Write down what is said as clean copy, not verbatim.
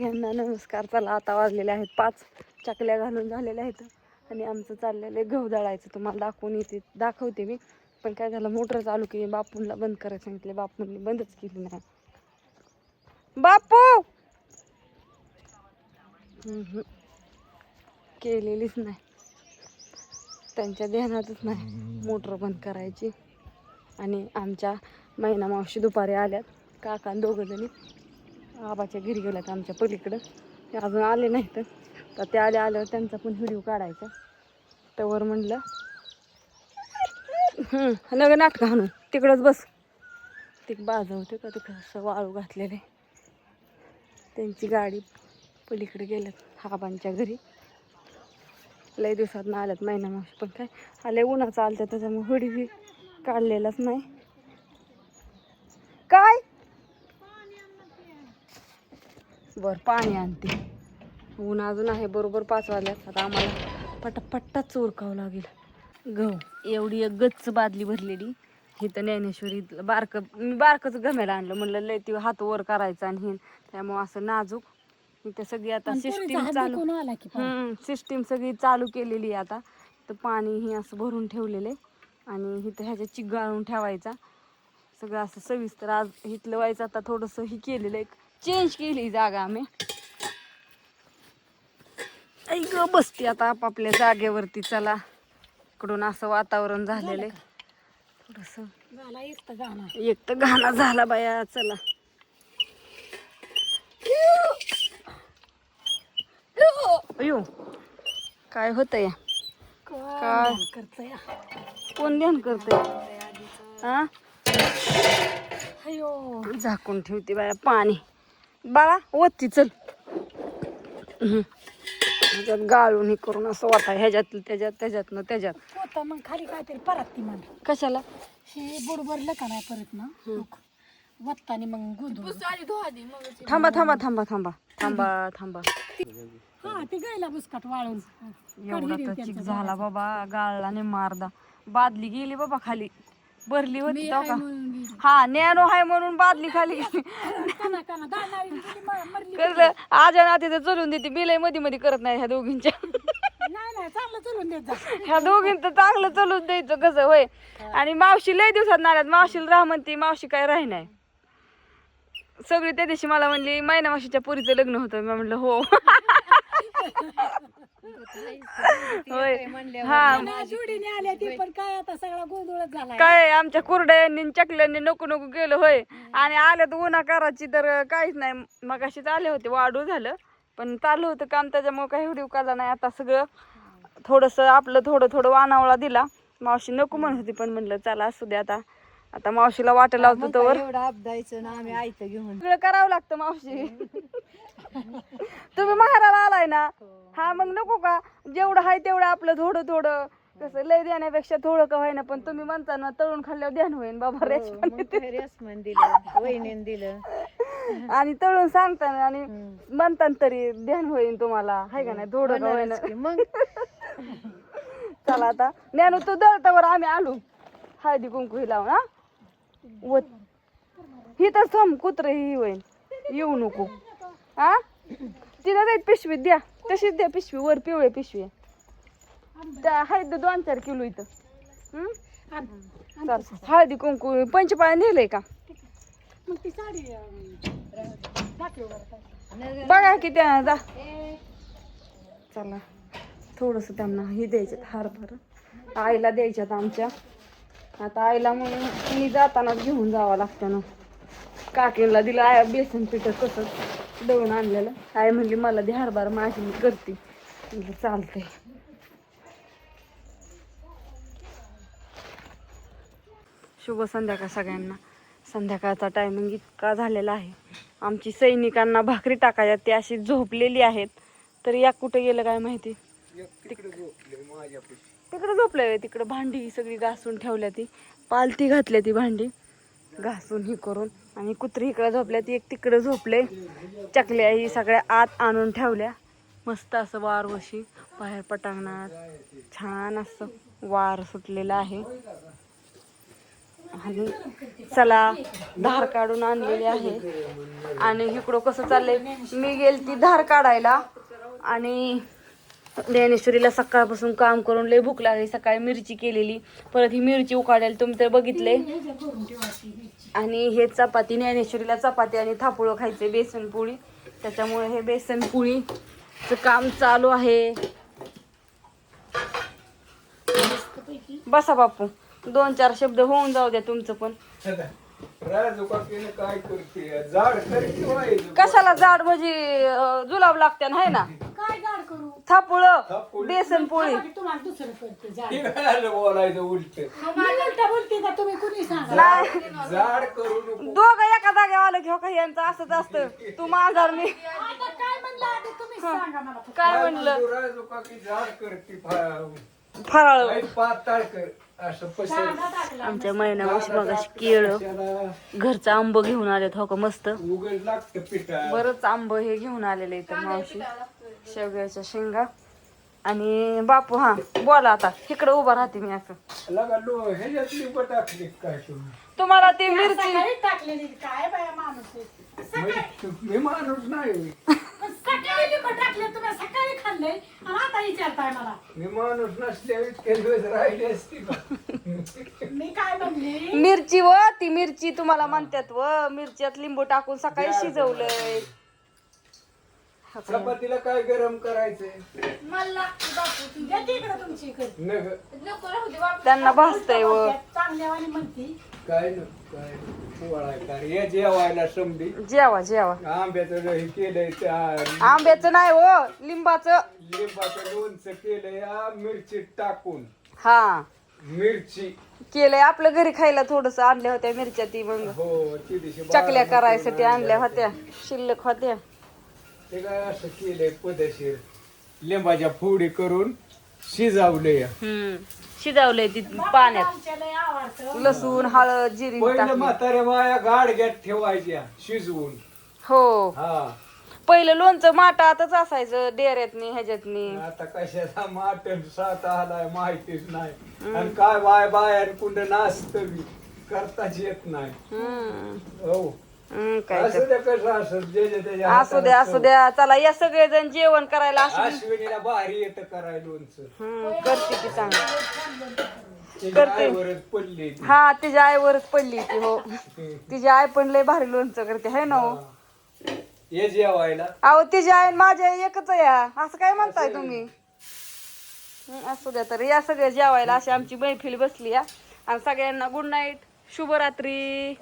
यांना नमस्कार. चला आता वाजलेले आहेत 5. चकल्या घालून झालेल्या आहेत आणि आमचं चाललेलं आहे गहू दळायचं. तुम्हाला दाखवते मी. पण काय झालं, मोटर चालू केली, बापूंना बंद करायला सांगितले, बापूंनी बंदच केली नाही. बापू केलेलीच नाही, त्यांच्या ध्यानातच नाही मोटर बंद करायची. आणि आमच्या मैना मावशी दुपारी आल्यात, काका दोघं जणी आबाच्या घरी गेल्यात आमच्या पलीकडं. ते अजून आले नाहीत, तर ते आल्यावर त्यांचा पण व्हिडिओ काढायचा. त्यावर म्हणलं नग नाटकं हाणून तिकडंच बस. ते बाजवते का, ते कसं वाळू घातलेलं आहे. त्यांची गाडी पलीकडे गेल्यात आबांच्या घरी. लय दिवसात ना आल्यात मैना मावशी, पण काय आले उन्हाचं आलं त्याच्यामुळे व्हिडिओ काढलेलाच नाही. काय बर पाणी आणते, ऊन अजून आहे. बरोबर 5 वाजल्यात. आता आम्हाला पटापट्टाच उरकावं लागेल. गहू एवढी एक गच्च बादली भरलेली. इथं ज्ञानेश्वरी मी बारकच गम्याला आणलं, म्हणलं लय ती हात वर करायचा आणि हे, त्यामुळं असं नाजूक. इथं सगळी आता सिस्टीम सगळी चालू केलेली आहे आता. तर पाणी ही असं भरून ठेवलेले आणि इथं ह्याच्या चिक गाळून ठेवायचा. सगळं असं सविस्तर आज इथलं व्हायचं. आता थोडंसं ही केलेलं आहे, चेंज केली जागा आम्ही. ऐक बसते आता आपापल्या जागेवरती. चला, इकडून असं वातावरण झालेलं आहे. थोडंसं एक तर घाणा झाला बाया. चला अयो काय होतंय, काय करतय, कोण ध्यान करतय. हा अयो झाकून ठेवते बाया. पाणी बाळा ओती चल. ह्याच्यात गाळून हे करून असं वाटा, ह्याच्यात त्याच्यात मग खाली काहीतरी परत ती मला कशाला हे बुडबरलं का नाही परत ना वत्तानी मग गोंधळ. थांबा थांबा थांबा थांबा थांबा थांबा. हा ते गायला बुसकाट वाळून एवढा तर चिक झाला बाबा, गाळला नाही मारदा. बादली गेली बाबा खाली, भरली होती तो का. हा नॅनो आहे म्हणून बादली खाली करलं. आजा ना तिथे चलून देते, बिलय मध्ये मध्ये करत नाही ह्या दोघींच्या. ह्या दोघींचं चांगलं चलून द्यायचं कसं होय. आणि मावशी लय दिवसात नाल्यात, मावशीला राह म्हणते, मावशी काय राही नाही. सगळी त्या दिवशी मला म्हणली मैना मावशीच्या पोरीचं लग्न होतं. मी म्हणलं हो. होय हा काय आमच्या कुरड्यांनी चकल्यांनी नको नको गेलं होय. आणि आलं तर उन्हा करायची तर काहीच नाही. मग अशीच आले होते, वाढू झालं पण चालू होतं काम, त्याच्यामुळे काही व्हिडिओ काढला नाही. आता सगळं थोडंसं आपलं थोडं थोडं वानावळा दिला. मावशी नको म्हणत होती, पण म्हणलं चला असू दे. आता मावशीला वाट लावतो तर एवढं अपदायचं ना आम्ही आयतं घेऊन सगळं करावं लागतं मावशी. तुम्ही महाराला आलाय ना, हा मग नको का, जेवढं आहे तेवढं आपलं थोडं थोडं. कसं लय देण्यापेक्षा थोडं का व्हायना, पण तुम्ही म्हणता ना तळून खाल्ल्यावर ध्यान होईन बाबा. रेशमन दिलं, वहिनीने दिलं आणि तळून सांगताना आणि म्हणताना तरी ध्यान होईन तुम्हाला, हाय का नाही, थोडं का होईना. मग चला आता ज्ञानू तू दळतावर आम्ही आलो, हळदी कुंकू ही लावून. हा ही तर थांब, कुत्र ही होईन, येऊ नको. हा तिला जाईल पिशवीत द्या, तशीच द्या पिशवी, वर पिवळे पिशवी त्या आहेत 2-4 किलो इथं. चाल हळदी कुंकू पंचपाळ्या नेलंय का बघा की त्या जा. चला थोडस त्यांना हे द्यायच्यात, हरभरा आईला द्यायच्यात आमच्या. आता आईला म्हणून मी जातानाच घेऊन जावं लागतं ना. काकीला दिलं आया बेसन पिठ कसं दळून आणलेलं. आई म्हणली मला दे हरभरा, माझी मी करते. म्हणजे चालतंय. शुभ संध्याकाळ सगळ्यांना. संध्याकाळचा टायमिंग इतका झालेला आहे. आमची सैनिकांना भाकरी टाकायच्या, ती अशी झोपलेली आहेत. तर या कुठे गेलं काय माहिती, तिकडे झोपलंय. तिकडं भांडी सगळी घासून ठेवल्या, ती पालथी घातल्या, ती भांडी घासून ही करून. आणि कुत्री इकडे झोपल्या, ती एक तिकडे झोपले. चकल्या ही सगळ्या आत आणून ठेवल्या. मस्त असं वारवशी बाहेर पटांगणात छान असं वार सुटलेलं आहे. आणि चला धार काढून आणलेली आहे. आणि इकडं कसं चाललंय, मी गेलती धार काढायला आणि ज्ञानेश्वरीला सकाळपासून काम करून लय भूक लागली. सकाळी मिरची केलेली, परत ही मिरची उकाडायला तुम्ही तर बघितले. आणि हे चपाती, ज्ञानेश्वरीला चपाती आणि थापुळं खायचे, बेसन पोळी. त्याच्यामुळे हे बेसन पोळीचं काम चालू आहे. बसा बापू, 2-4 शब्द होऊन जाऊ द्या तुमचं पण. काय करते जाड करते व्हायचं. कशाला जाड म्हणजे जुलाब लागते ना, आहे ना. काय गाड करू थापुळं, बेसन पोळी. तुम्हाला दुसरं करते जाड. हे काय बोलायचं उलट मी उलटा बोलते का तुम्ही कुणी सांगा. नाही, जाड करू नको. दोघं एका जागेवर आलं घेऊ का, यांचं असंच असतं. तू माझा मी आता काय म्हणलं आधी तुम्ही सांगा मला फक्त. काय म्हणलं, राजुका की जाड करते फराळ. पाताळ कर असं पसर. कांदा टाकला. आमच्या महिना मगाशी केळं, घरचं आंब घेऊन आलेत हो का मस्त. उघड लागतं पिठा. बरंच आंब हे घेऊन आलेले इथं मावशी. शेवग्याच्या शेंगा आणि बापू. हा बोला आता, इकडं उभा राहते मी असं. लगा लो ह्याच्यात लिंब टाकली काय तुम्ही? तुम्हाला ती मिरची सकाळी टाकलेली काय बाया माणूस आहे. मी माणूस नाही. पण सकाळी लिंबू टाकले तुम्ही, सकाळी खाल्ले आणि आता विचारताय मला. मी माणूस नसल्यावर इतके दिवस राहिले असते का? मी काय म्हणली, मिरची व ती मिरची तुम्हाला म्हणतात व मिरच्यात लिंबू टाकून सकाळी शिजवलंय. चपातीला काय गरम करायचंय? मला बापू द्या तिकडे तुमची इकडे. नग त्यांना भासतंय व. चांगल्यावानी म्हणती. काय न काय पोळा काय या जेवायला समधी जेवा जेवा. आंब्याचं हे केलंय त्या आंब्याचं नाही हो, लिंबाचं. लिंबाचं लोणचं केलंय मिरची टाकून. हा मिरची केलंय, आपल्या घरी खायला थोडस आणल्या होत्या मिरच्या, ती मग हो ती दिवशी चकल्या करायसाठी आणल्या होत्या, शिल्लक होत्या. ते काय असं केलंय पदशीर लिंबाच्या फोडी करून शिजावलंय. शिजवलंय ती पाण्यात. आमच्या लय आवडतं. लसूण, हळद, जिरी पहिलं टाकली. म्हाताऱ्या बाया गाडग्यात ठेवायच्या शिजवून. हो, हा पहिलं लोणचं माठातच असायचं, डेऱ्यातनी ह्याच्यातनी. आता कशाचा माटण साथ आलाय माहितीच नाही. आणि काय बाया कुंड नाचत करताच येत नाही. हो काय असं द्या कसं असं जे त्याच्या असू द्या असू द्या. चला या सगळे जण जेवण करायला. अश्विनीला भारी येतं करायला लोणचं. करते की चांगलं. तिच्या आईवरच पडली ती. हा, तिच्या आईवरच पडली ती. हो, तिची आई पण लय भारी लोणचं करते, है ना हो. ये जेवायला. अहो तिची आई आणि माझी आई एकच आहे. असं काय म्हणताय तुम्ही. असू द्या. तर या सगळे जेवायला. अशी आमची मैफिल बसली या. आणि सगळ्यांना गुड नाईट, शुभरात्री.